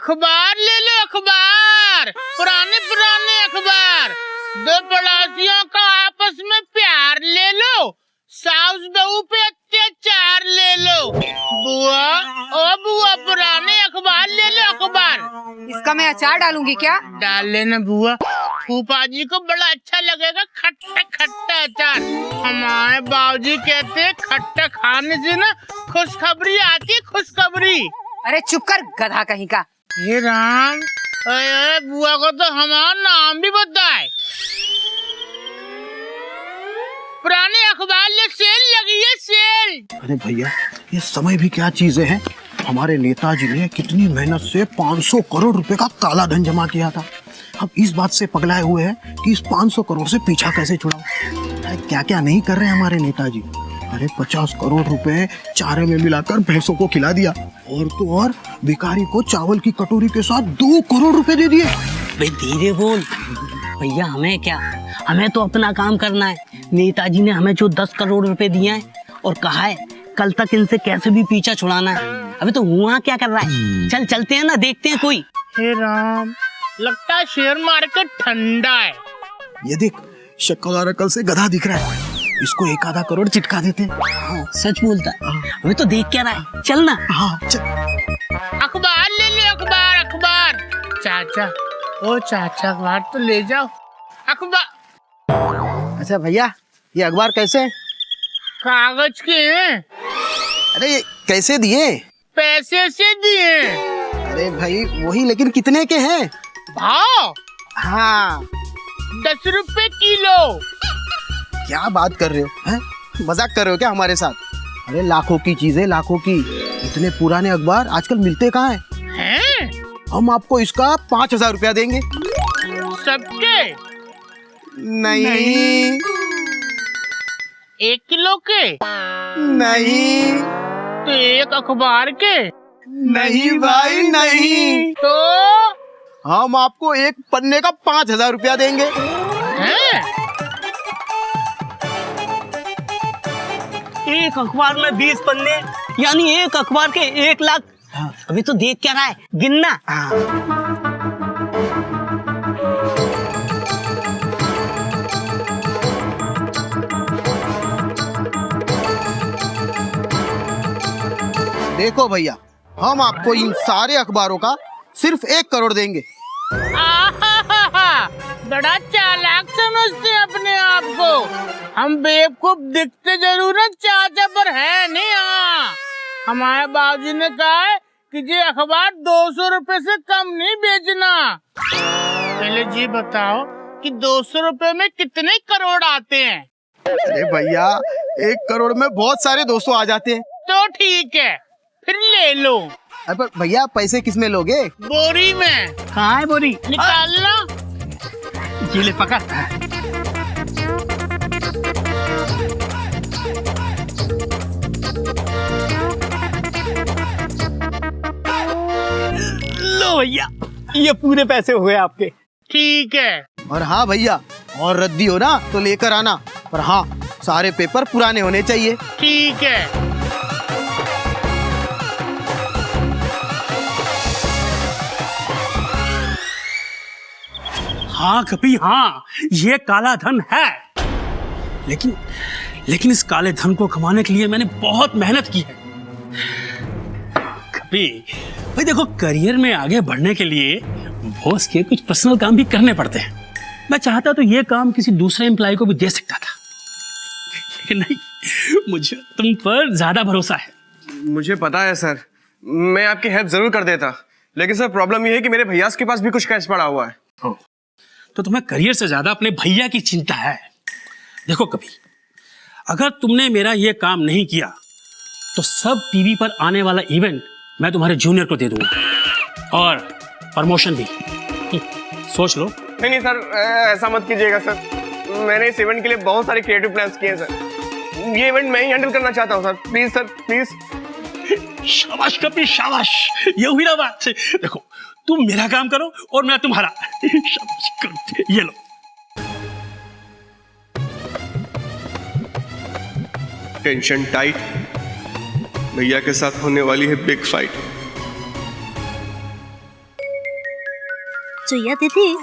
अखबार ले लो, अखबार, पुराने पुराने अखबार। दो पड़ोसियों का आपस में प्यार ले लो, सास बहू पे अत्याचार ले लो। बुआ, ओ बुआ, पुराने अखबार ले लो, अखबार। इसका मैं अचार डालूंगी क्या? डाल लेना बुआ, फूफा जी को बड़ा अच्छा लगेगा खट्टा खट्टा अचार। हमारे बाबूजी कहते हैं खट्टा खाने से ना खुशखबरी आती है, खुशखबरी। अरे चुप कर गधा कहीं का। हे राम, अरे बुआ को तो हमारा नाम भी बताए। पुराने अखबार ले, सेल लगी है, सेल। अरे भैया, ये समय भी क्या चीजें हैं। हमारे नेताजी ने कितनी मेहनत से 500 करोड़ रुपए का काला धन जमा किया था। अब इस बात से पगलाए हुए हैं कि इस 500 करोड़ से पीछा कैसे छुड़ाओ। क्या क्या नहीं कर रहे हमारे नेताजी। अरे 50 करोड़ रुपए चारे में मिलाकर भैंसों को खिला दिया, और तो और भिखारी को चावल की कटोरी के साथ 2 करोड़ रुपए दे दिए। भाई धीरे बोल भैया, हमें क्या, हमें तो अपना काम करना है। नेताजी ने हमें जो 10 करोड़ रुपए दिए हैं और कहा है कल तक इनसे कैसे भी पीछा छुड़ाना है। अबे तो हुआ क्या कर रहा है? चल चलते हैं ना, देखते हैं कोई। हे राम, लगता है शेयर मार्केट ठंडा है। ये देख, शक्ल और अकल से गधा दिख रहा है। इसको 1 आधा करोड़ चिटका देते हैं। हाँ, सच बोलता है। अबे तो देख क्या रहा है, चल ना। हाँ चल। अखबार ले लो, अखबार, अखबार। चाचा, ओ चाचा, अखबार तो ले जाओ, अखबार। अच्छा भैया, ये अखबार कैसे हैं? कागज के हैं। अरे ये कैसे दिए? पैसे से दिए। अरे भाई वही, लेकिन कितने के हैं? भाव हाँ। 10 रुपए किलो। क्या बात कर रहे हो हैं? मजाक कर रहे हो क्या हमारे साथ? अरे लाखों की चीजें, लाखों की। इतने पुराने अखबार आजकल मिलते कहाँ हैं? हैं? हम आपको इसका 5000 रुपया देंगे। सबके? नहीं 1 किलो के? नहीं तो 1 अखबार के? नहीं भाई नहीं। तो हम आपको 1 पन्ने का 5000 रुपया देंगे। हैं? एक अखबार में 20 पन्ने, यानी एक अखबार के 1 लाख। हाँ। अभी तो देख क्या रहा है, गिनना। देखो भैया, हम आपको इन सारे अखबारों का सिर्फ 1 करोड़ देंगे। आहाहाहा, बड़ा चालाक समझते हैं अपने आप को। हम बेवकूफ दिखते जरूर हैं चाचा, पर है नहीं। हाँ, हमारे बाबूजी ने कहा है कि ये अखबार 200 रुपए से कम नहीं बेचना। पहले जी बताओ कि 200 रुपए में कितने करोड़ आते हैं? अरे भैया, 1 करोड़ में बहुत सारे 200 आ जाते हैं। तो ठीक है, फिर ले लो। अरे पर भैया, पैसे किस में लोगे? बोरी में। कहाँ है बोरी? निकालना। ये ले पकड़। लो भैया, ये पूरे पैसे हो गए आपके। ठीक है। और हाँ भैया, और रद्दी हो ना तो लेकर आना, पर हाँ सारे पेपर पुराने होने चाहिए। ठीक है। हाँ कभी, हाँ ये काला धन है, लेकिन इस काले धन को कमाने के लिए मैंने बहुत मेहनत की है। कभी भाई देखो, करियर में आगे बढ़ने के लिए बॉस के कुछ पर्सनल काम भी करने पड़ते हैं। मैं चाहता तो ये काम किसी दूसरे एम्प्लॉय को भी दे सकता था, लेकिन नहीं, मुझे तुम पर ज्यादा भरोसा है। मुझे पता है सर, मैं आपकी हेल्प जरूर कर देता, लेकिन सर प्रॉब्लम ये है कि मेरे भैया के पास भी कुछ कैश पड़ा हुआ है। तो तुम्हें करियर से ज्यादा अपने भैया की चिंता है। देखो कभी, अगर तुमने मेरा ये काम नहीं किया तो सब टीवी पर आने वाला इवेंट मैं तुम्हारे जूनियर को दे दूंगा, और प्रमोशन भी। सोच लो। नहीं सर, ऐसा मत कीजिएगा सर। मैंने इस इवेंट के लिए बहुत सारे क्रिएटिव प्लान्स किए हैं सर। ये इवेंट मैं ही हैंडल करना चाहता हूँ सर। Please sir, please. शाबाश कपी, शाबाश, ये हुई ना बात। देखो, तुम मेरा काम करो और मैं तुम्हारा। शाबाश करो, ये लो। टेंशन टाइट, भैया के साथ होने वाली है बिग फाइट। चुईया दीदी,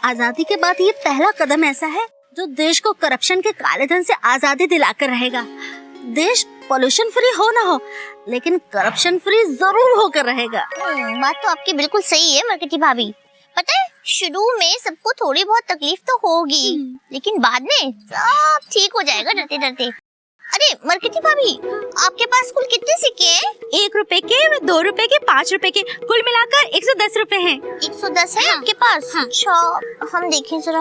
आजादी के बाद ये पहला कदम ऐसा है जो देश को करप्शन के काले धन से आजादी दिलाकर रहेगा। देश पोल्यूशन फ्री हो ना हो, लेकिन करप्शन फ्री जरूर होकर रहेगा। बात तो आपकी बिल्कुल सही है मरकटी भाभी। पता है, शुरू में सबको थोड़ी बहुत तकलीफ तो होगी, लेकिन बाद में सब ठीक हो जाएगा डरते डरते। अरे मरकटी भाभी, आपके पास कुल कितने सिक्के हैं? 1 रुपए के, 2 रुपए के, 5 रुपए के, कुल मिलाकर 110 रुपए हैं। 110 है आपके पास? अच्छा, हम देखें जरा।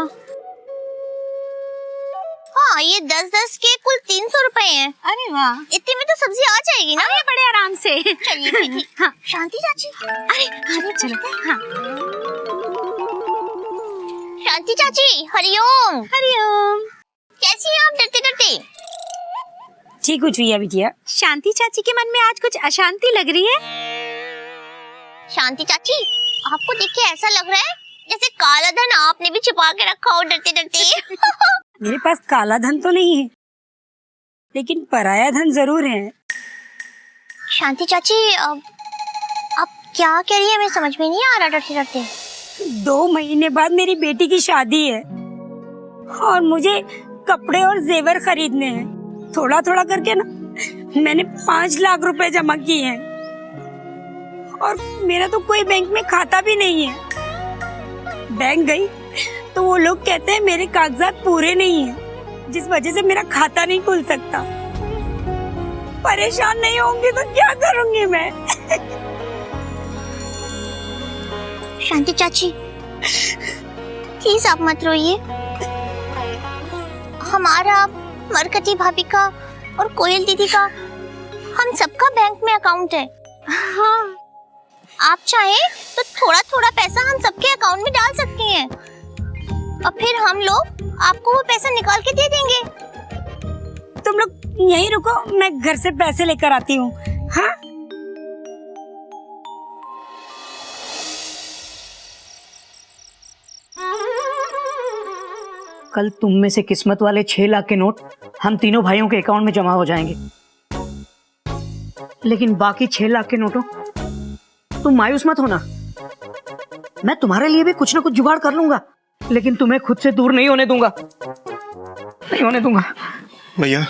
हाँ, ये 10-10 के कुल 300 रुपए हैं। अरे वाह, इतने में तो सब्जी आ जाएगी ना? अरे बड़े आराम से। चलिए चलिए। हाँ। शांति चाची, अरे चलो हाँ। शांति चाची, हरिओम। हरिओम। कैसी हैं आप डरते डरते? ठीक हूँ चुईया बिटिया। शांति चाची के मन में आज कुछ अशांति लग रही है। शांति चाची, आपको देख के ऐसा लग रहा है जैसे काला धन आपने भी छुपा के रखा हो डरते डरते। मेरे पास काला धन तो नहीं है, लेकिन पराया धन जरूर है। शांति चाची, आप क्या कह रही है? मैं समझ में नहीं आ रहा डरते डरते। 2 महीने बाद मेरी बेटी की शादी है और मुझे कपड़े और जेवर खरीदने हैं। थोड़ा थोड़ा करके ना मैंने 5 लाख रुपए जमा किए हैं और मेरा तो कोई बैंक में खाता भी नहीं है। बैंक गई तो वो लोग कहते हैं मेरे कागजात पूरे नहीं हैं, जिस वजह से मेरा खाता नहीं खुल सकता। परेशान नहीं होंगी तो क्या करूंगी मैं? शांति चाची, प्लीज आप मत रोइए। हमारा, मरकटी भाभी का और कोयल दीदी का, हम सबका बैंक में अकाउंट है। हाँ, आप चाहें तो थोड़ा थोड़ा पैसा हम सबके अकाउंट में डाल सकती हैं और फिर हम लोग आपको वो पैसा निकाल के दे देंगे। तुम लोग यहीं रुको, मैं घर से पैसे लेकर आती हूँ। हाँ? कल तुम में से किस्मत वाले 6 लाख के नोट हम तीनों भाइयों के अकाउंट में जमा हो जाएंगे, लेकिन बाकी 6 लाख के नोटों, तुम मायूस मत होना। मैं तुम्हारे लिए भी कुछ ना कुछ जुगाड़ कर लूंगा, लेकिन तुम्हें खुद से दूर नहीं होने दूंगा, नहीं होने दूंगा। भैया,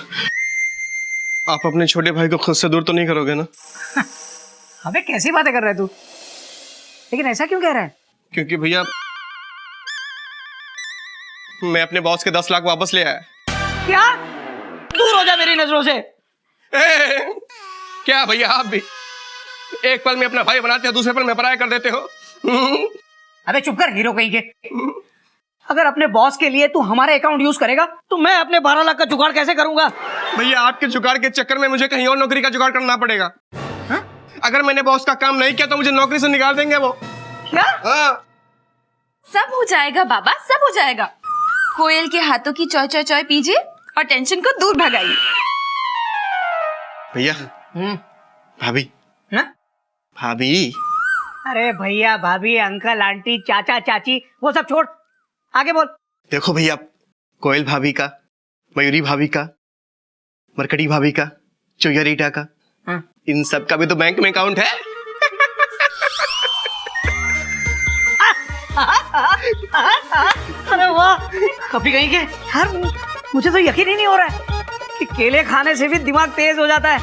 आप अपने छोटे भाई को खुद से दूर तो नहीं करोगे ना? अबे कैसी बातें कर रहा है तू? लेकिन ऐसा क्यों कह रहा है? क्योंकि भैया, मैं अपने बॉस के 10 लाख वापस ले आया। क्या? दूर हो जा मेरी नजरों से। क्या भैया, आप भी एक पल में अपना भाई बनाते हो, दूसरे पल में पराया कर देते हो। अबे चुप कर हीरो कहीं के। अगर अपने बॉस के लिए तू हमारे अकाउंट यूज करेगा तो मैं अपने 12 लाख का जुगाड़ कैसे करूंगा? भैया, आपके जुगाड़ के चक्कर में मुझे कहीं और नौकरी का जुगाड़ करना पड़ेगा। हा? अगर मैंने बॉस का काम नहीं किया तो मुझे नौकरी से निकाल देंगे वो। क्या? हाँ। सब हो जाएगा बाबा, सब हो जाएगा। कोयल के हाथों की चॉय चॉय चॉय पीजिए और टेंशन को दूर भगाइए। भैया, भाभी ना? भाभी। अरे भैया भाभी, अंकल आंटी, चाचा चाची, वो सब छोड़, आगे बोल। देखो भैया, कोयल भाभी का, मयूरी भाभी का, मरकटी भाभी का, चुईया रीटा का, इन सब का भी तो बैंक में अकाउंट है। अरे वाह, कभी कहीं के यार, मुझे तो यकीन ही नहीं हो रहा है कि केले खाने से भी दिमाग तेज हो जाता है।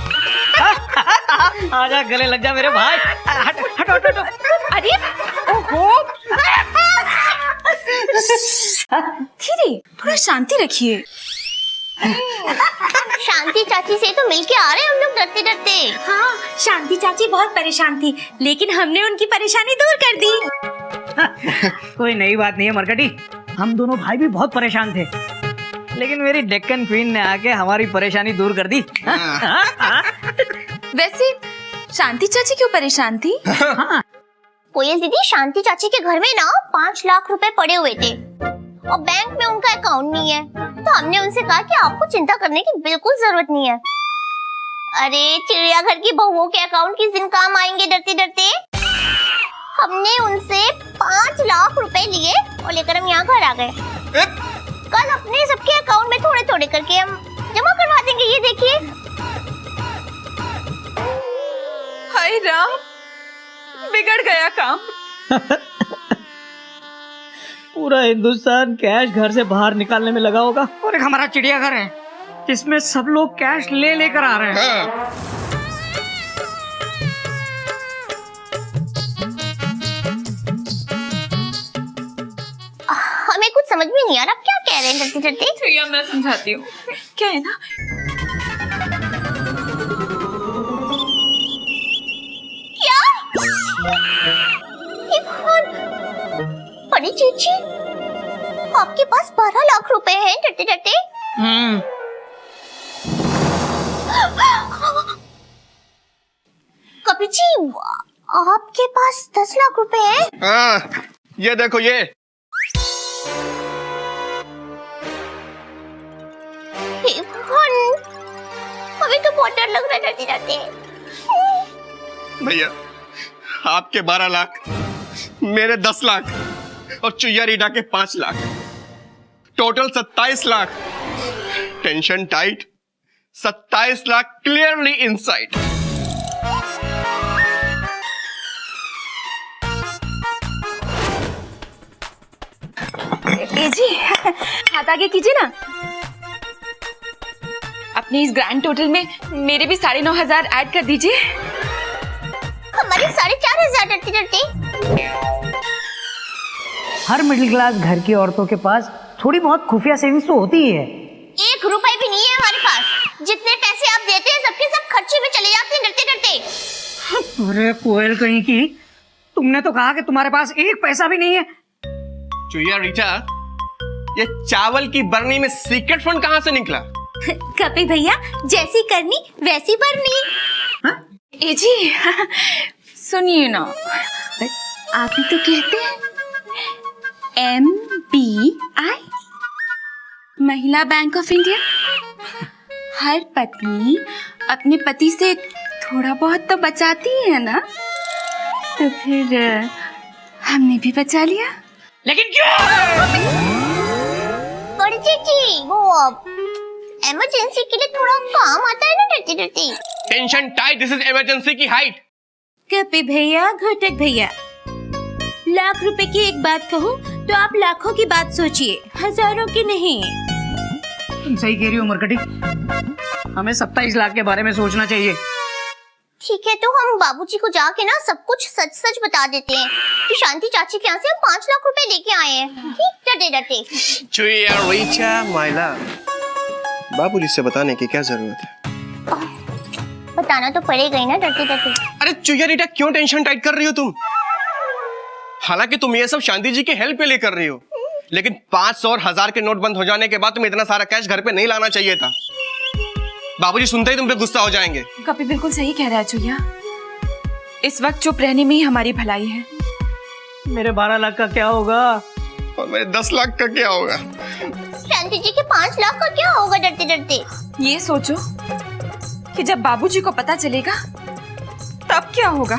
आजा, गले लग जा मेरे भाई। हट हट हट हट। अरे ओहो, धीरे, थोड़ा शांति रखिए। शांति चाची से तो मिलके आ रहे हैं हम लोग डरते डरते। हाँ, शांति चाची बहुत परेशान थी, लेकिन हमने उनकी परेशानी दूर कर दी। कोई नई बात नहीं है मरकटी, हम दोनों भाई भी बहुत परेशान थे, लेकिन मेरी डेक्कन क्वीन ने आके हमारी परेशानी दूर कर दी। वैसे शांति चाची क्यों परेशान थी? कोयल दीदी, शांति चाची के घर में ना 5 लाख रुपए पड़े हुए थे और बैंक में उनका अकाउंट नहीं है, तो हमने उनसे कहा कि आपको चिंता करने की बिल्कुल जरूरत नहीं है। अरे चिड़ियाघर की बहुओं के अकाउंट किस दिन काम आएंगे डरते डरते। हमने उनसे 5 लाख रुपए लिए और लेकर हम यहाँ घर आ गए। कल अपने सबके अकाउंट में थोड़े थोड़े करके हम जमा करवा देंगे, ये देखिए। हाय राम, बिगड़ गया काम। पूरा हिंदुस्तान कैश घर से बाहर निकालने में लगा होगा और एक हमारा चिड़ियाघर है जिसमें सब लोग कैश ले लेकर आ रहे हैं। हमें कुछ समझ में नहीं आ रहा, आप क्या कह रहे हैं डरते डरते? भैया मैं समझाती हूँ। क्या है ना, क्या ये कौन? बड़ी चीची, आपके पास 12 लाख रुपए हैं डरते डरते? कपिल जी, आपके पास 10 लाख रुपए हैं? हाँ, ये देखो ये। हे भगवान, हमें तो बहुत डर लग रहा है डरते डरते। भैया, आपके 12 लाख, मेरे 10 लाख और चुईया रीडा के 5 lakh, total 27 lakh. Tension tight, 27 lakh clearly inside. ए जी हाथ आगे कीजिए ना। अपने इस ग्रैंड टोटल में मेरे भी 9,500 ऐड कर दीजिए। हमारे 4,500 डरते डरते। हर मिडिल क्लास घर की औरतों के पास थोड़ी बहुत खुफिया सेविंग्स तो होती ही है। 1 रुपए भी नहीं है हमारे पास। जितने पैसे आप देते हैं सबके सब खर्चे में चले जाते हैं डरते डरते। अरे कोयल कहीं की, तुमने तो कहा कि तुम्हारे पास 1 पैसा भी नहीं है। चुईया रीटा, ये चावल की बरनी में सीक्रेट फंड कहाँ से निकला? कपिल भैया, जैसी करनी वैसी भरनी। ए जी सुनिए ना, आप ही तो कहते हैं MBI, महिला बैंक ऑफ इंडिया। हर पत्नी अपने पति से थोड़ा बहुत तो बचाती है ना, तो फिर हमने भी बचा लिया। लेकिन क्यों? बड़ी चीची, वो इमरजेंसी के लिए थोड़ा काम आता है ना डरते डरते। Tension tight, this is emergency की हाइट। कपिल भैया, घटक भैया, लाख रुपए की एक बात कहूँ तो आप लाखों की बात सोचिए, हजारों की नहीं। तुम सही कह रही हो मरकटी, हमें 27 लाख के बारे में सोचना चाहिए। ठीक है, तो हम बाबूजी को जाके ना सब कुछ सच सच बता देते हैं कि शांति चाची के यहाँ से हम 5 लाख रुपए लेके आए हैं। ठीक, डरते डरते। चुईया रीटा माइला, बाबूजी से बताने की क्या जरूरत है? बताना तो पड़ेगा ही ना डरते डरते। अरे चुईया रीटा, क्यों टेंशन टाइट कर रही हो तुम? हालांकि तुम ये सब शांति जी के हेल्प के लिए कर रही हो, लेकिन 500 और 1000 के नोट बंद हो जाने के बाद तुम्हें इतना सारा कैश घर पे नहीं लाना चाहिए था। बाबूजी सुनते ही तुम पे गुस्सा हो जाएंगे। कपिल बिल्कुल सही कह रहा है चुईया, इस वक्त चुप रहने में ही हमारी भलाई है। मेरे 12 लाख का क्या होगा? और मेरे 10 लाख का क्या होगा? शांति जी के 5 लाख का क्या होगा डरते डरते? ये सोचो कि जब बाबूजी को पता चलेगा तब क्या होगा।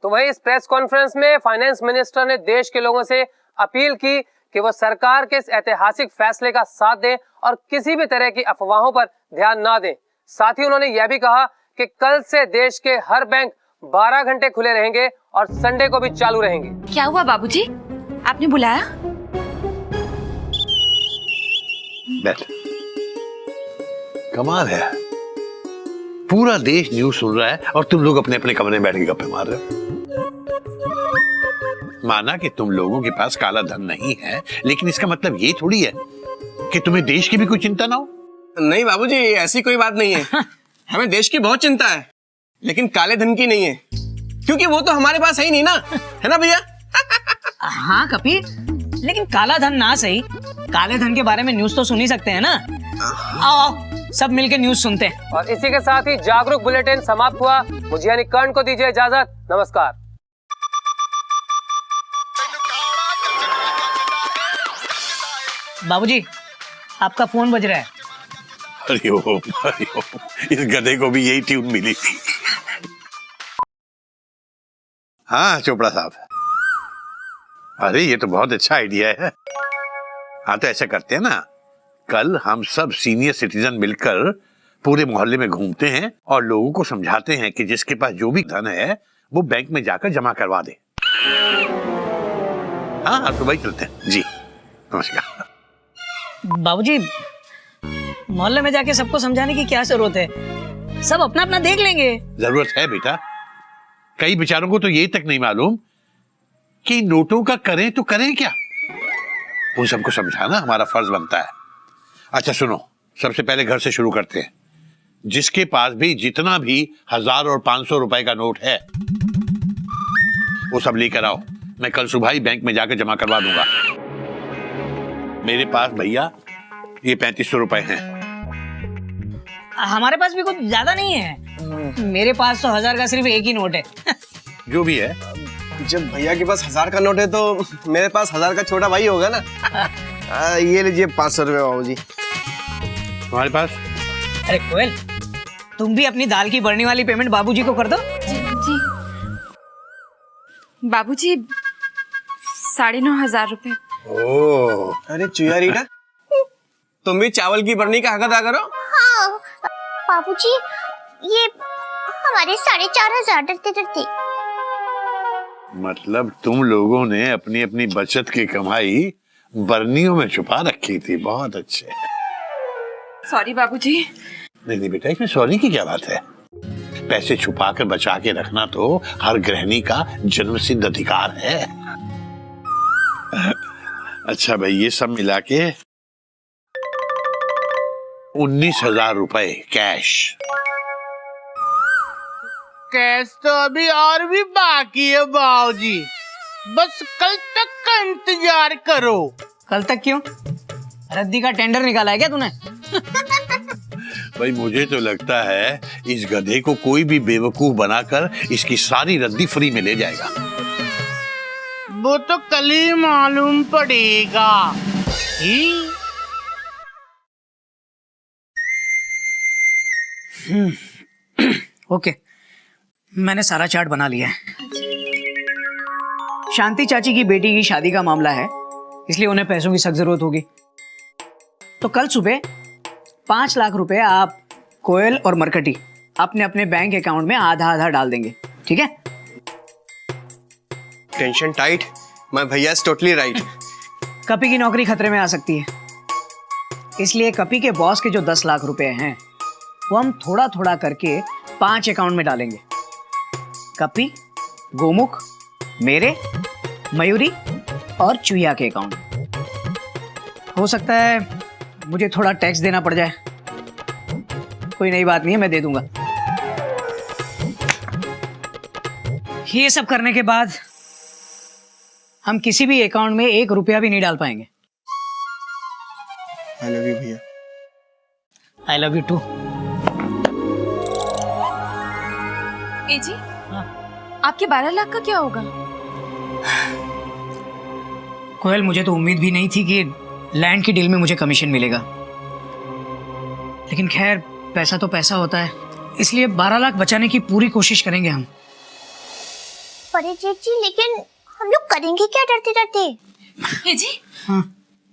तो वहीं इस प्रेस कॉन्फ्रेंस में फाइनेंस मिनिस्टर ने देश के लोगों से अपील की कि वो सरकार के इस ऐतिहासिक फैसले का साथ दें और किसी भी तरह की अफवाहों पर ध्यान ना दें। साथ ही उन्होंने यह भी कहा कि कल से देश के हर बैंक 12 घंटे खुले रहेंगे और संडे को भी चालू रहेंगे। क्या हुआ बाबूजी, आपने बुलाया? बैठ। कमाल है, पूरा देश न्यूज़ सुन रहा है और तुम लोग अपने अपने कमरे में बैठ के गप्पे मार रहे हो। माना कि तुम लोगों के पास काला धन नहीं है, लेकिन इसका मतलब ये थोड़ी है कि तुम्हें देश की भी कोई चिंता ना हो। नहीं बाबूजी, ऐसी कोई बात नहीं है। हमें देश की बहुत चिंता है, लेकिन काले धन की नहीं है, क्योंकि वो तो हमारे पास है ही नहीं ना, है ना भैया? हाँ कपिल, लेकिन काला धन ना सही, काले धन के बारे में न्यूज़ तो सुन ही सकते हैं ना। आओ सब मिलके न्यूज़ सुनते हैं। और इसी के साथ ही जागरूक बुलेटिन समाप्त हुआ। मुझे यानी कर्ण को दीजिए इजाजत। नमस्कार। बाबूजी, आपका फोन बज रहा है। हरिओम हरिओम, इस गधे को भी यही ट्यून मिली थी। हाँ चोपड़ा साहब, अरे ये तो बहुत अच्छा आइडिया है। हाँ तो ऐसा करते हैं ना, कल हम सब सीनियर सिटीजन मिलकर पूरे मोहल्ले में घूमते हैं और लोगों को समझाते हैं कि जिसके पास जो भी धन है वो बैंक में जाकर जमा करवा दे। हाँ अब तो भाई चलते हैं जी। नमस्कार। बाबूजी, मोहल्ले में जाके सबको समझाने की क्या जरूरत है? सब अपना अपना देख लेंगे। जरूरत है बेटा, कई बेचारों को तो ये तक नहीं मालूम कि नोटों का करें तो करें क्या। उन सबको समझाना हमारा फर्ज बनता है। अच्छा सुनो, सबसे पहले घर से शुरू करते हैं। जिसके पास भी जितना भी 1000 और 500 रुपए का नोट है वो सब लेकर आओ, मैं कल सुबह ही बैंक में जाकर जमा करवा दूंगा। मेरे पास भैया ये 3500 रुपए हैं। हमारे पास भी कुछ ज्यादा नहीं है। मेरे पास तो 1000 का सिर्फ एक ही नोट है। जो भी है, जब भैया के पास 1000 का नोट है तो मेरे पास 1000 का छोटा भाई होगा ना। ये लीजिए 500 रुपए बाबूजी। तुम्हारे पास? अरे कोयल, तुम भी अपनी दाल की बढ़ने वाली पेमेंट बाबूजी को कर दो। जी जी बाबूजी, 9,500 रुपए। ओह, अरे चुया रीटा, तुम भी चावल की बरनी का हक अदा करो। हाँ बाबूजी, ये हमारे 4,500 डरते डरते। मतलब तुम लोगों ने अपनी अपनी बचत की कमाई बरनियों में छुपा रखी थी। बहुत अच्छे। सॉरी बाबूजी। नहीं नहीं बेटा, इसमें सॉरी की क्या बात है। पैसे छुपा कर बचा के रखना तो हर गृहिणी का जन्मसिद्ध अधिकार है। अच्छा भाई, ये सब मिला के 19,000 रुपए कैश। कैश तो अभी और भी बाकी है बाबूजी, बस कल तक का इंतजार करो। कल तक क्यों? रद्दी का टेंडर निकाला है क्या तूने? भाई मुझे तो लगता है इस गधे को कोई भी बेवकूफ बनाकर इसकी सारी रद्दी फ्री में ले जाएगा। वो तो कल ही मालूम पड़ेगा। ओके, मैंने सारा चार्ट बना लिया है। शांति चाची की बेटी की शादी का मामला है, इसलिए उन्हें पैसों की सख्त जरूरत होगी। तो कल सुबह 5 लाख रुपए आप कोयल और मरकटी अपने अपने बैंक अकाउंट में आधा आधा डाल देंगे, ठीक है? टेंशन टाइट, मैं भैया इज टोटली राइट। कपी की नौकरी खतरे में आ सकती है, इसलिए कपी के बॉस के जो 10 लाख रुपए हैं वो हम थोड़ा थोड़ा करके 5 अकाउंट में डालेंगे। कपी, गोमुख, मेरे, मयूरी और चुया के अकाउंट। हो सकता है मुझे थोड़ा टैक्स देना पड़ जाए, कोई नई बात नहीं है, मैं दे दूंगा। ये सब करने के बाद हम किसी भी अकाउंट में 1 रुपया भी नहीं डाल पाएंगे। आई लव यू भैया। I love you too. ए जी, आपके 12 लाख का क्या होगा? कोयल, मुझे तो उम्मीद भी नहीं थी कि लैंड की डील में मुझे कमीशन मिलेगा, लेकिन खैर पैसा तो पैसा होता है, इसलिए 12 लाख बचाने की पूरी कोशिश करेंगे हम। अरे जी, लेकिन हम लोग करेंगे क्या डरते डरते? ए जी,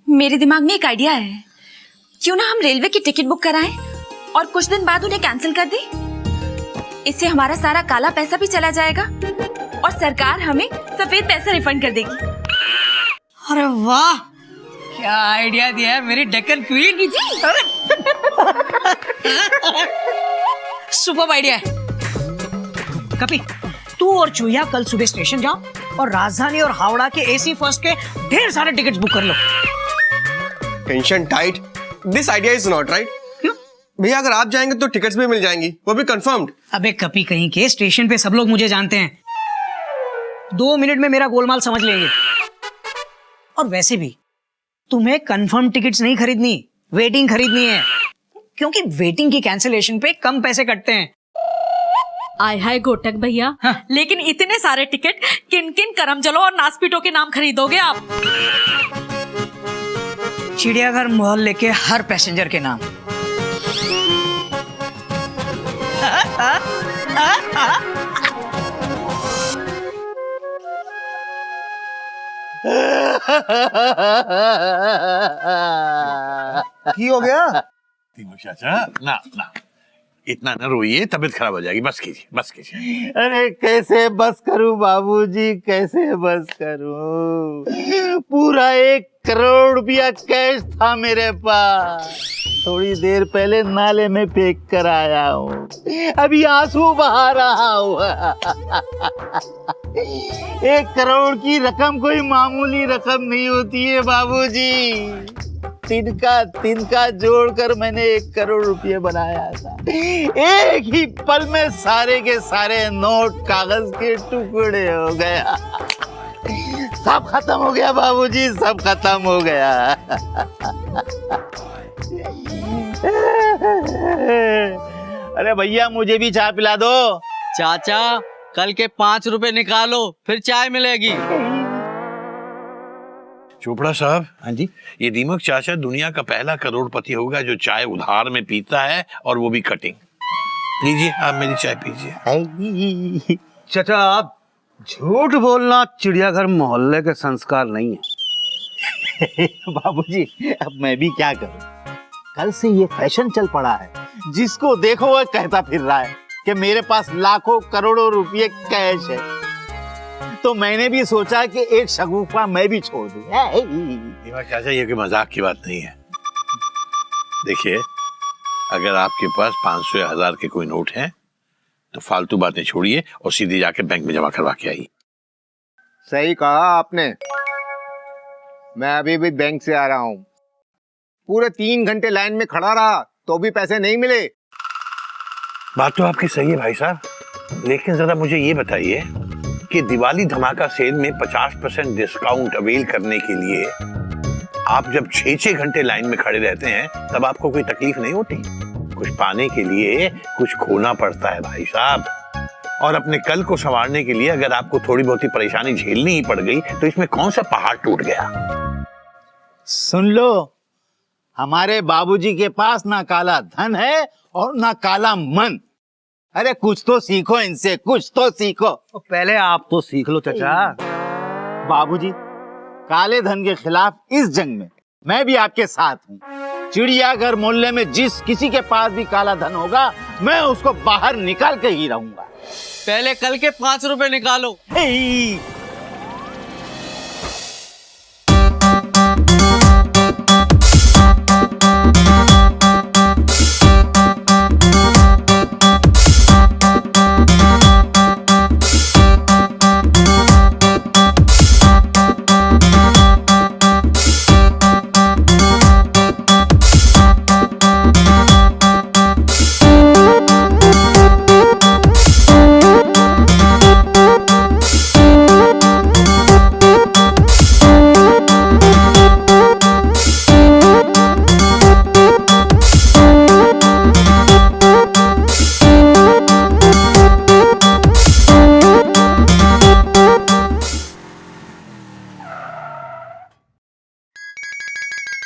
मेरे दिमाग में एक आइडिया है। क्यों ना हम रेलवे की टिकट बुक कराएं और कुछ दिन बाद उन्हें कैंसिल कर दें। इससे हमारा सारा काला पैसा भी चला जाएगा और सरकार हमें सफेद पैसा रिफंड कर देगी। अरे वाह, क्या आइडिया दिया है मेरी डेक्कन क्वीन जी। सुपर आइडिया है। कपी, तू और चूहिया कल सुबह स्टेशन जाओ और राजधानी और हावड़ा के एसी फर्स्ट के ढेर सारे टिकट्स बुक कर लो। Tension tight, this idea is not right. क्यों? भैया अगर आप जाएंगे तो टिकट्स भी मिल जाएंगी, वो भी कंफर्म्ड। अबे कपी कहीं के, स्टेशन पे सब लोग मुझे जानते हैं, 2 मिनट में मेरा गोलमाल समझ लेंगे। और वैसे भी तुम्हें कंफर्म टिकट्स नहीं खरीदनी, वेटिंग खरीदनी है, क्योंकि वेटिंग की कैंसिलेशन पे कम पैसे कटते हैं। आय हाय गोटक भैया, लेकिन इतने सारे टिकट किन किन करमजलो और नासपीटों के नाम खरीदोगे आप? चिड़ियाघर मोहल्ले के हर पैसेंजर के नाम। की हो गया? तीनों चाचा, ना ना इतना न रोइए, तबीयत खराब हो जाएगी। बस कीजिए, बस कीजिए। अरे कैसे बस करूं बाबूजी, कैसे बस करूं? पूरा 1 करोड़ रुपया कैश था मेरे पास, थोड़ी देर पहले नाले में फेंक कर आया हूँ, अभी आंसू बहा रहा हूँ। 1 करोड़ की रकम कोई मामूली रकम नहीं होती है बाबूजी। तिनका जोड़कर मैंने 1 करोड़ रुपये बनाया था। एक ही पल में सारे के सारे नोट कागज के टुकड़े हो गया। सब खत्म हो गया बाबूजी, सब खत्म हो गया। अरे भैया मुझे भी चाय पिला दो। चाचा कल के 5 रुपए निकालो, फिर चाय मिलेगी। चोपड़ा साहब, हाँ जी। ये दीमक चाचा दुनिया का पहला करोड़पति होगा जो चाय उधार में पीता है, और वो भी कटिंग। लीजिए, आप मेरी चाय पीजिए। चाचा आप झूठ बोलना चिड़ियाघर मोहल्ले के संस्कार नहीं है। बाबूजी अब मैं भी क्या करूं, कल से ये फैशन चल पड़ा है, जिसको देखो वो कहता फिर रहा है कि मेरे पास लाखों करोड़ों रुपए कैश है। तो मैंने भी सोचा कि एक शगुफा मैं भी छोड़ दूं। दीमक चाचा, ये कोई मजाक की बात नहीं है। देखिए, अगर आपके पास 500 या 1000 के कोई नोट हैं तो फालतू बातें छोड़िए और सीधे जाके बैंक में जमा करवा के आइए। सही कहा आपने, मैं अभी भी बैंक से आ रहा हूँ। पूरे 3 घंटे लाइन में खड़ा रहा तो भी पैसे नहीं मिले। बात तो आपकी सही है भाई साहब, लेकिन जरा मुझे ये बताइए कि दिवाली धमाका सेल में 50% डिस्काउंट अवेल करने के लिए आप जब 6-6 घंटे लाइन में खड़े रहते हैं तब आपको कोई तकलीफ नहीं होती? कुछ पाने के लिए कुछ खोना पड़ता है भाई साहब, और अपने कल को संवारने के लिए अगर आपको थोड़ी बहुत ही परेशानी झेलनी ही पड़ गई तो इसमें कौन सा पहाड़ टूट गया? सुन लो, हमारे बाबूजी के पास ना काला धन है और ना काला मन। अरे कुछ तो सीखो इनसे, कुछ तो सीखो। पहले आप तो सीख लो चाचा। बाबूजी, काले धन के खिलाफ इस जंग में मैं भी आपके साथ हूँ। चिड़ियाघर मोहल्ले में जिस किसी के पास भी काला धन होगा, मैं उसको बाहर निकाल के ही रहूंगा। पहले कल के 5 रुपए निकालो।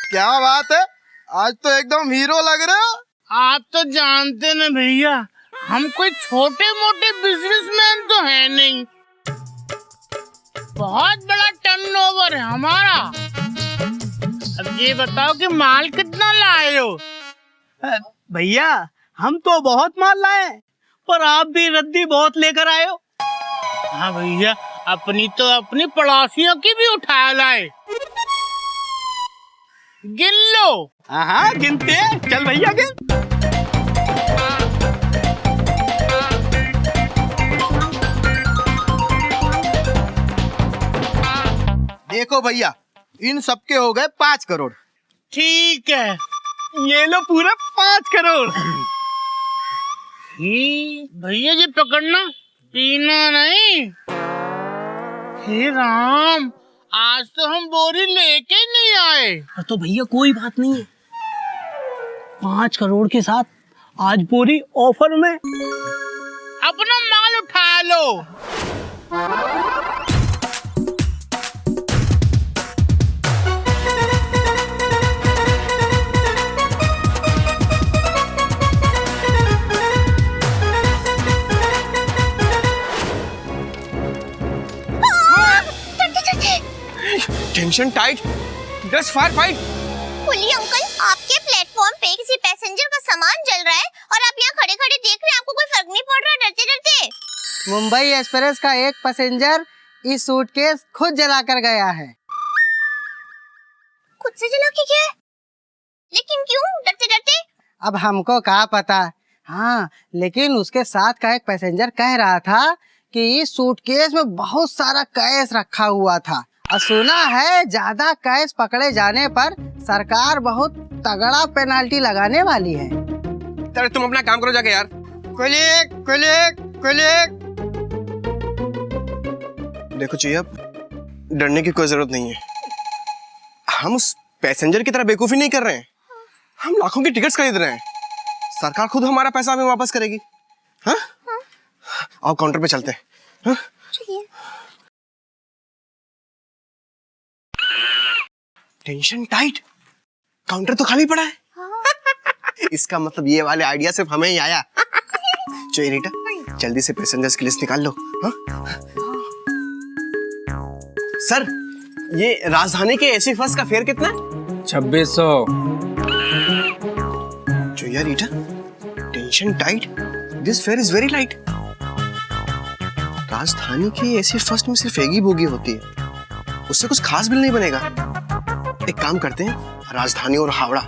क्या बात है, आज तो एकदम हीरो लग रहे हो। आप तो जानते न भैया, हम कोई छोटे मोटे बिजनेसमैन तो है नहीं, बहुत बड़ा टर्नओवर है हमारा। अब ये बताओ कि माल कितना लाए हो? भैया हम तो बहुत माल लाए, पर आप भी रद्दी बहुत लेकर आए हो। हाँ भैया, अपनी तो अपनी पड़ोसियों की भी उठा लाए। गिन लो। हाँ गिनते हैं, चल भैया गिन। देखो भैया, इन सबके हो गए 5 करोड़। ठीक है, ये लो पूरा 5 करोड़। भैया जी पकड़ना, पीना नहीं। हे राम, आज तो हम बोरी लेके नहीं आए। तो भैया कोई बात नहीं है, 5 करोड़ के साथ आज बोरी ऑफर में। अपना माल उठा लो। Tension tight, dress fire fight. बोलिए अंकल, आपके प्लेटफॉर्म पे किसी पैसेंजर का सामान जल रहा है और आप यहाँ खड़े खड़े देख रहे हैं, आपको कोई फर्क नहीं पड़ रहा डरते डरते? मुंबई एक्सप्रेस का एक पैसेंजर इस सूटकेस खुद जला कर गया है। खुद से जला के गया है? लेकिन क्यों, डरते डरते? अब हमको क्या पता। हाँ, लेकिन उसके साथ का एक पैसेंजर कह रहा था कि इस सूटकेस में बहुत सारा कैश रखा हुआ था और सुना है ज्यादा कैश पकड़े जाने पर सरकार बहुत तगड़ा पेनाल्टी लगाने वाली है। अरे तुम अपना काम करो जाके यार। Click click click. देखो चाहिए, डरने की कोई जरूरत नहीं है। हम उस पैसेंजर की तरह बेवकूफी नहीं कर रहे हैं, हम लाखों की टिकट्स खरीद रहे हैं। सरकार खुद हमारा पैसा हमें वापस करेगी। हाँ? आओ काउंटर पे चलते हैं। हाँ? टेंशन टाइट, काउंटर तो खाली पड़ा है। इसका मतलब ये वाले आइडिया सिर्फ हमें ही आया। चलो रीटा, जल्दी से पैसेंजर्स की लिस्ट निकाल लो। हाँ? सर, ये राजधानी के एसी फर्स्ट का फेयर कितना है? 2600। जो यार Rita, tension tight, this fair is very light. राजधानी की एसी फर्स्ट में सिर्फ एक ही बोगी होती है, उससे कुछ खास बिल नहीं बनेगा। एक काम करते हैं, राजधानी और हावड़ा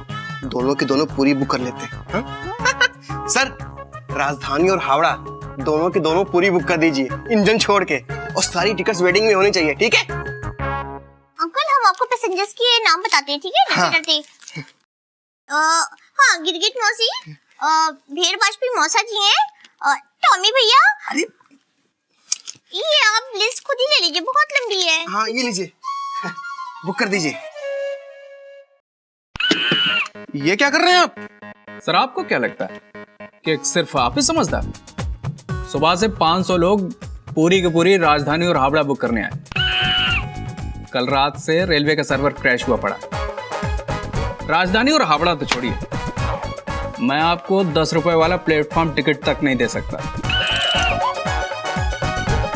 दोनों के दोनों पूरी बुक कर लेते हैं। हाँ? सर, राजधानी और हावड़ा दोनों के दोनों पूरी बुक कर दीजिए, इंजन छोड़ के, और सारी टिकट्स वेटिंग में होनी चाहिए, ठीक है? अंकल, हम आपको पैसेंजर्स के नाम बताते हैं, ठीक है? हाँ। डरते हाँ, गिरगिट मौसी, भेड़ बाजपी मौसा जी हैं, टॉमी भैया। अरे ये आप लिस्ट खुद ही ले लीजिए, बहुत लंबी है। हाँ, ये लीजिए, बुक कर दीजिए। ये क्या कर रहे हैं आप? सर, आपको क्या लगता है कि सिर्फ आप ही समझदार? सुबह से 500 लोग पूरी की पूरी राजधानी और हावड़ा बुक करने आए। कल रात से रेलवे का सर्वर क्रैश हुआ पड़ा। राजधानी और हावड़ा तो छोड़िए, मैं आपको 10 रुपए वाला प्लेटफॉर्म टिकट तक नहीं दे सकता।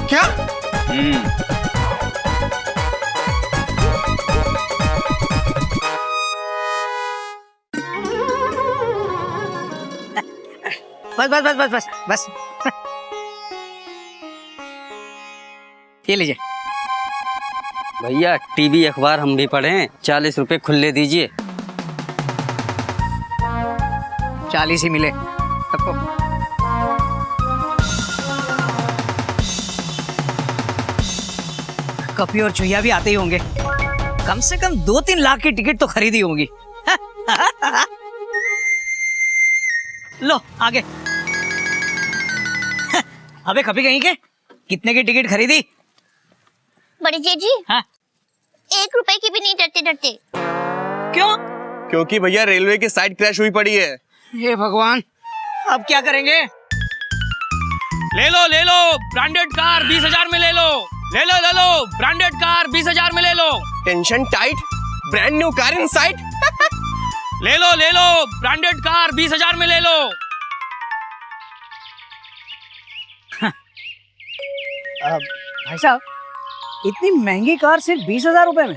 क्या? बस बस बस बस बस बस। ये लीजिए भैया, टीवी अखबार हम भी पढ़ें, 40 रुपए खुले दीजिए। 40 ही मिले सबको। कपी और चुहिया भी आते ही होंगे, कम से कम 2-3 लाख की टिकट तो खरीदी होंगी। लो आगे। अबे कपी कहीं के, कितने की टिकट खरीदी? बड़े जेजी, हाँ? 1 रुपए की भी नहीं, डरते डरते। क्यों? क्योंकि भैया रेलवे की साइट क्रैश हुई पड़ी है। हे भगवान, अब क्या करेंगे? ले लो ब्रांडेड कार 20,000 में ले लो। ले लो ब्रांडेड कार 20,000 में ले लो। Tension tight, brand new car in sight. ले लो ब्रांडेड कार 20,000 में ले लो। भाई साहब, इतनी महंगी कार सिर्फ 20,000 रुपए में?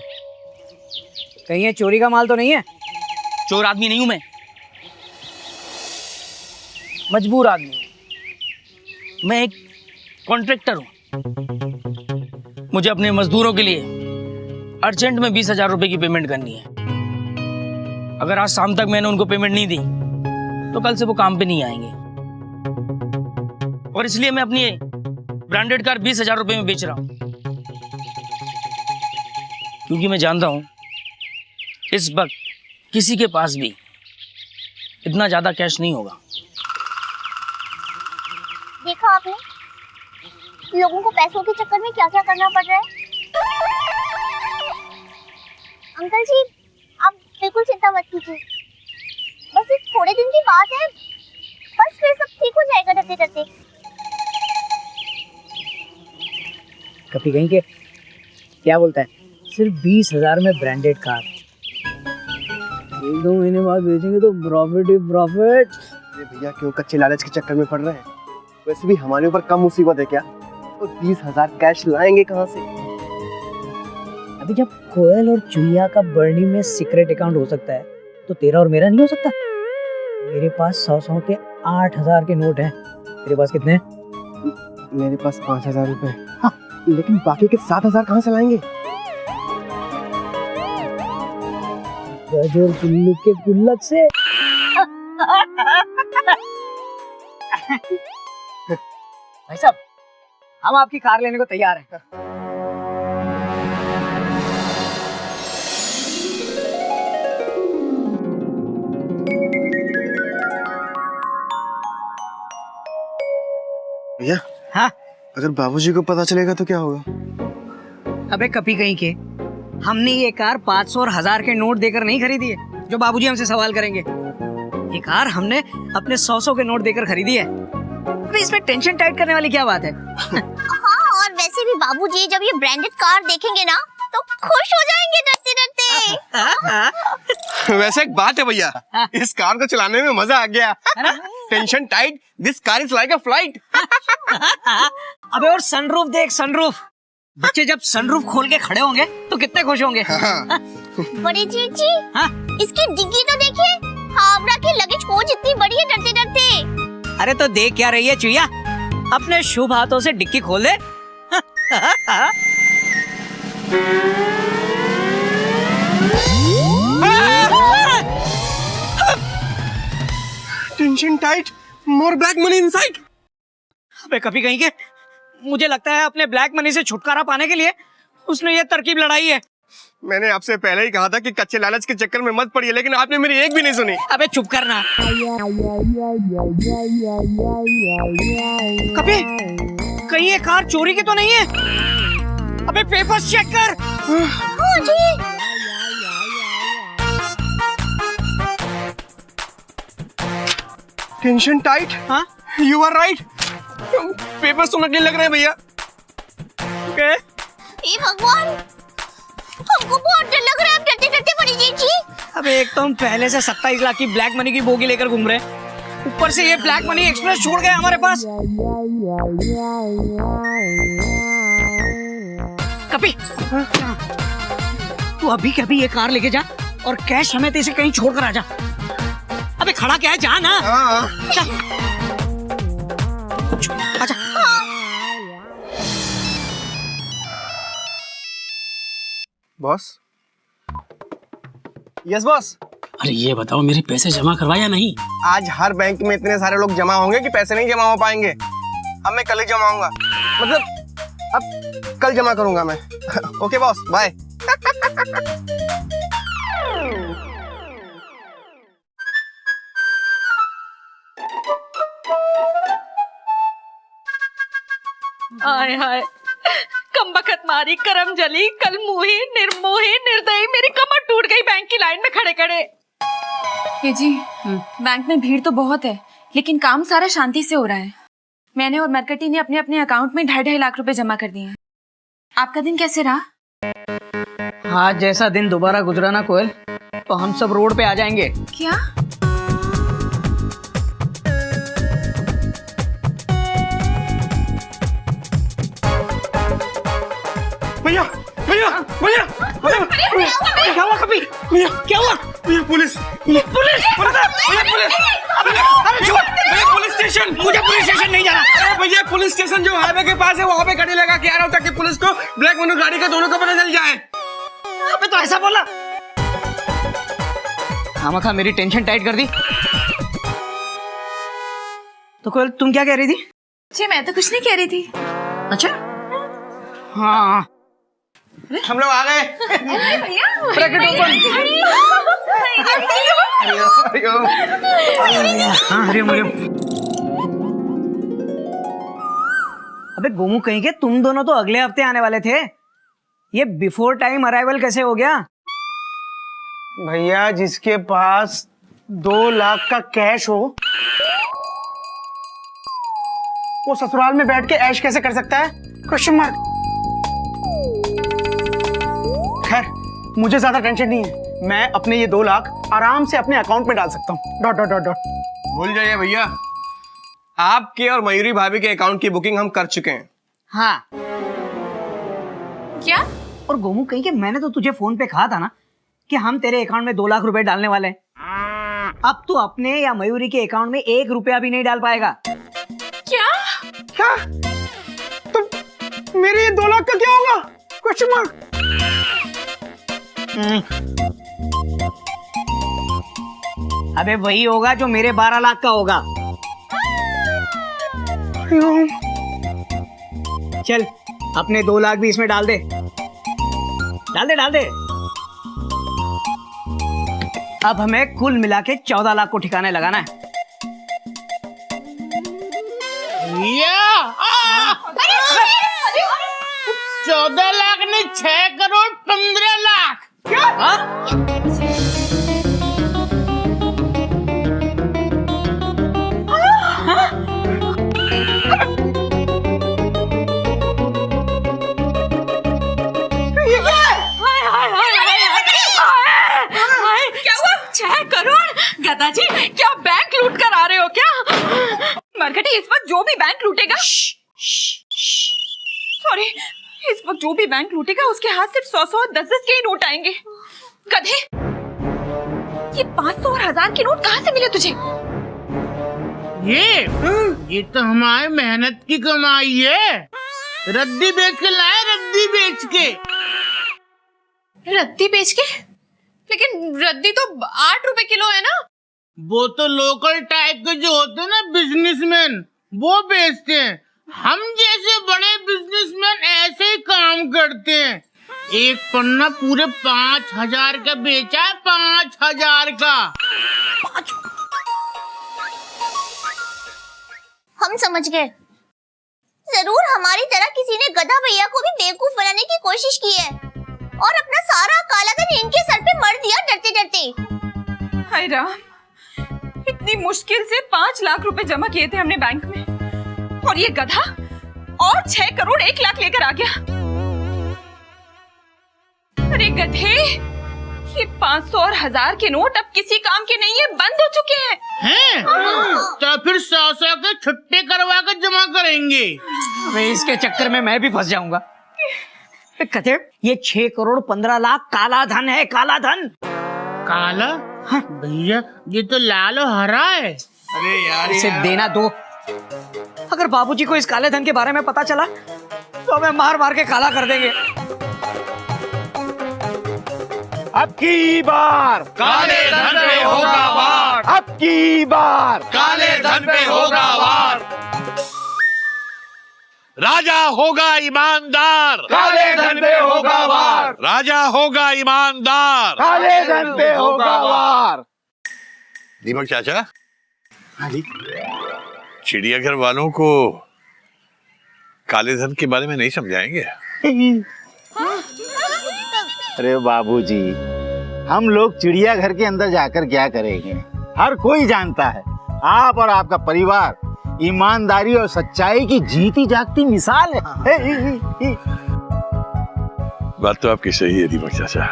कहीं ये चोरी का माल तो नहीं है? चोर आदमी नहीं हूं मैं, मजबूर आदमी हूं। मैं एक कॉन्ट्रैक्टर हूं। मुझे अपने मजदूरों के लिए अर्जेंट में 20,000 रुपए की पेमेंट करनी है। अगर आज शाम तक मैंने उनको पेमेंट नहीं दी तो कल से वो काम पे नहीं आएंगे, और इसलिए मैं अपनी ब्रांडेड कार 20,000 रुपए में बेच रहा हूं, क्योंकि मैं जानता हूं इस वक्त किसी के पास भी इतना ज्यादा कैश नहीं होगा। देखा आपने, लोगों को पैसों के चक्कर में क्या क्या करना पड़ रहा है। अंकल जी, आप बिल्कुल चिंता मत कीजिए, बस ये थोड़े दिन की बात है, बस फिर सब ठीक हो जाएगा डरते डरते। कभी कहीं के क्या बोलता है, सिर्फ 20,000 में ब्रांडेड कार, 1-2 महीने बाद बेचेंगे तो प्रॉफिट ही प्रॉफिट। ये भैया क्यों कच्चे लालच के चक्कर में पड़ रहे हैं? वैसे भी हमारे ऊपर कम मुसीबत है क्या? तो 20,000 कैश लाएंगे कहाँ से? अभी जब कोयल और चुहिया का बर्नी में सीक्रेट अकाउंट हो सकता है, तो तेरा और मेरा नहीं हो सकता? मेरे पास 100 के 8,000 के नोट हैं। तेरे पास कितने हैं? मेरे पास 5,000 रुपए। हाँ, लेकिन बाकी के 7,000 कहाँ से लाएंगे? गजर गुल्लू के गुल्लक से। भाई साहब, हम आपकी कार लेने को तैयार हैं। भैया, हाँ? अगर बाबूजी को पता चलेगा तो क्या होगा? अबे कपी कहीं के, हमने ये कार 500 और 1000 के नोट देकर नहीं खरीदी है जो बाबूजी हमसे सवाल करेंगे। ये कार हमने अपने 100 के नोट देकर खरीदी है। अबे इसमें टेंशन टाइट करने वाली क्या बात है? हाँ, और वैसे भी बाबूजी जब ये ब्रांडेड कार देखेंगे ना तो खुश हो जाएंगे डरते डरते। वैसे एक बात है भैया, इस कार को चलाने में मजा आ गया। Tension tight, this car is like a flight. अबे और सनरूफ देख, सनरूफ। बच्चे जब सनरूफ खोल के खड़े होंगे तो कितने खुश होंगे। बड़े जीजी, इसकी डिग्गी तो देखिए, हावड़ा की लगेज कोच इतनी बड़ी है डरते डरते। अरे तो देख क्या रही है चुईया, अपने शुभ हाथों से डिक्की खोल दे। Tension tight, more black money inside. अबे कभी कहीं के, मुझे लगता है अपने ब्लैक मनी से छुटकारा पाने के लिए उसने ये तरकीब लड़ाई है। मैंने आपसे पहले ही कहा था कि कच्चे लालच के चक्कर में मत पड़िए, लेकिन आपने मेरी एक भी नहीं सुनी। अबे चुप करना। कभी कहीं ये कार चोरी की तो नहीं है? अबे पेपर्स चेक कर। हाँ जी। टेंशन टाइट, हाँ? You are right. पेपर्स तो नकली लग रहे हैं भैया। हे भगवान, हमको बहुत डर लग रहा है डरते डरते बड़ी जीजी। अबे एक तो हम पहले से 27 लाख की ब्लैक मनी की बोगी लेकर घूम रहे हैं, ऊपर से ये ब्लैक मनी एक्सप्रेस छोड़ गए हमारे पास। कपी, तू अभी के अभी ये कार लेके जा और कैश समेत इसे कहीं छोड़ कर आ जा। अबे खड़ा क्या है, जा ना। आजा। बॉस। Yes boss. अरे ये बताओ, मेरे पैसे जमा करवाए या नहीं? आज हर बैंक में इतने सारे लोग जमा होंगे कि पैसे नहीं जमा हो पाएंगे। अब मैं कल ही जमाऊंगा, मतलब अब कल जमा करूंगा मैं। Okay boss, bye. हाय हाय, कमबख्त मारी, करम जली, कल मुही, निर्मोही, निर्दयी, मेरी कमर टूट गई बैंक की लाइन में खड़े खड़े। ये जी, बैंक में भीड़ तो बहुत है, लेकिन काम सारा शांति से हो रहा है। मैंने और मरकटी ने अपने अपने अकाउंट में 2.5 लाख रुपए जमा कर दिए हैं। आपका दिन कैसे रहा? आज जैसा दिन दोबारा गुजरा ना कोयल, तो हम सब रोड पे आ जाएंगे। क्या? भैया भैया भैया क्या हुआ कभी? भैया क्या हुआ? भैया पुलिस पुलिस पुलिस पुलिस। अरे छोड़, भैया पुलिस स्टेशन। मुझे पुलिस स्टेशन नहीं जाना। भैया पुलिस स्टेशन जो हाईवे के पास है वहाँ पे गाड़ी लगा के आ रहा हूँ ताकि पुलिस को ब्लैक मनी गाड़ी का दोनों को पता चल जाए। अबे तो ऐसा बोला, खामखा मेरी टेंशन टाइट कर दी। तो कोयल तुम क्या कह रही थी? जी मैं तो कुछ नहीं कह रही थी। अच्छा हाँ, हम लोग आ गए। अबे गोमू कहीं के, तुम दोनों तो अगले हफ्ते आने वाले थे, ये बिफोर टाइम अराइवल कैसे हो गया? भैया जिसके पास 2 लाख का कैश हो वो ससुराल में बैठ के ऐश कैसे कर सकता है? Question mark. खैर मुझे ज्यादा टेंशन नहीं है, मैं अपने ये 2 लाख आराम से अपने अकाउंट में डाल सकता हूँ। Dot dot dot dot. भूल जाइए भैया, आपके और मयूरी भाभी के अकाउंट की बुकिंग हम कर चुके हैं। हाँ क्या? और गोमू कहीं के, मैंने तो तुझे फोन पे कहा था ना कि हम तेरे अकाउंट में 2 लाख रुपए डालने वाले हैं। अब तू अपने या मयूरी के अकाउंट में 1 रुपया भी नहीं डाल पाएगा। क्या? क्या? तो मेरे ये 2 लाख का क्या होगा? Question mark. अबे वही होगा जो मेरे 12 लाख का होगा। चल अपने 2 लाख भी इसमें डाल दे, डाल दे, डाल दे। अब हमें कुल मिला के 14 लाख को ठिकाने लगाना है। 14 लाख नहीं, 6 करोड़ 15 लाख। क्या? दादाजी क्या बैंक लूट कर आ रहे हो क्या? मरकटी, इस वक्त जो भी बैंक लूटेगा, सॉरी, इस वक्त जो भी बैंक लूटेगा उसके हाथ सिर्फ 100-100 और 10-10 के ही नोट आएंगे। गधे, ये 500 और 1000 के नोट कहाँ से मिले तुझे? ये तो हमारी मेहनत की कमाई है। रद्दी बेच के लाए, रद्दी बेच के। रद्दी बेच के? लेकिन रद्दी तो 8 रुपए किलो है ना? वो तो लोकल टाइप के जो होते हैं ना बिजनेसमैन, वो बेचते हैं। हम जैसे बड़े बिजनेसमैन ऐसे ही काम करते हैं। एक पन्ना पूरे 5000 का बेचा, 5000 का। हम समझ गए, जरूर हमारी तरह किसी ने गधा भैया को भी बेवकूफ बनाने की कोशिश की है और अपना सारा काला धन इनके सर पे मर दिया डरते डरते। हाय राम, इतनी मुश्किल से 5 लाख रुपए जमा किए थे हमने बैंक में, और ये गधा और 6 करोड़ 1 लाख लेकर आ गया। अरे गधे, ये 500 और 1000 के नोट अब किसी काम के नहीं है, बंद हो चुके हैं। तो फिर 100-100 के छुट्टे करवा कर जमा करेंगे। इसके चक्कर में मैं भी फंस जाऊंगा। कहते ये 6 करोड़ 15 लाख काला धन है, काला धन। काला? हाँ। भैया ये तो लाल और हरा है। अरे यार, इसे देना दो। अगर बाबूजी को इस काले धन के बारे में पता चला तो हमें मार मार के काला कर देंगे। अब की बार काले धन पे होगा वार। अब की बार काले धन पे होगा वार। राजा होगा ईमानदार, काले धन पे होगा वार। राजा होगा ईमानदार, काले धन पे होगा वार। दीपक चाचा, चिड़ियाघर वालों को काले धन के बारे में नहीं समझाएंगे? अरे बाबूजी, हम लोग चिड़ियाघर के अंदर जाकर क्या करेंगे? हर कोई जानता है आप और आपका परिवार ईमानदारी और सच्चाई की जीती जागती मिसाल है। बात तो आपकी सही है दीपक चाचा।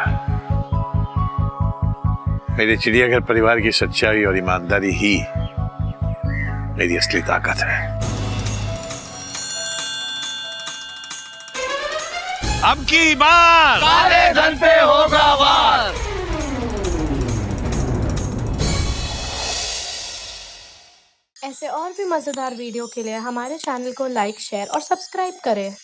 मेरे चिड़ियाघर परिवार की सच्चाई और ईमानदारी ही मेरी असली ताकत है। अब की बार काले धन पे होगा वार। ऐसे और भी मजेदार वीडियो के लिए हमारे चैनल को लाइक, शेयर और सब्सक्राइब करें।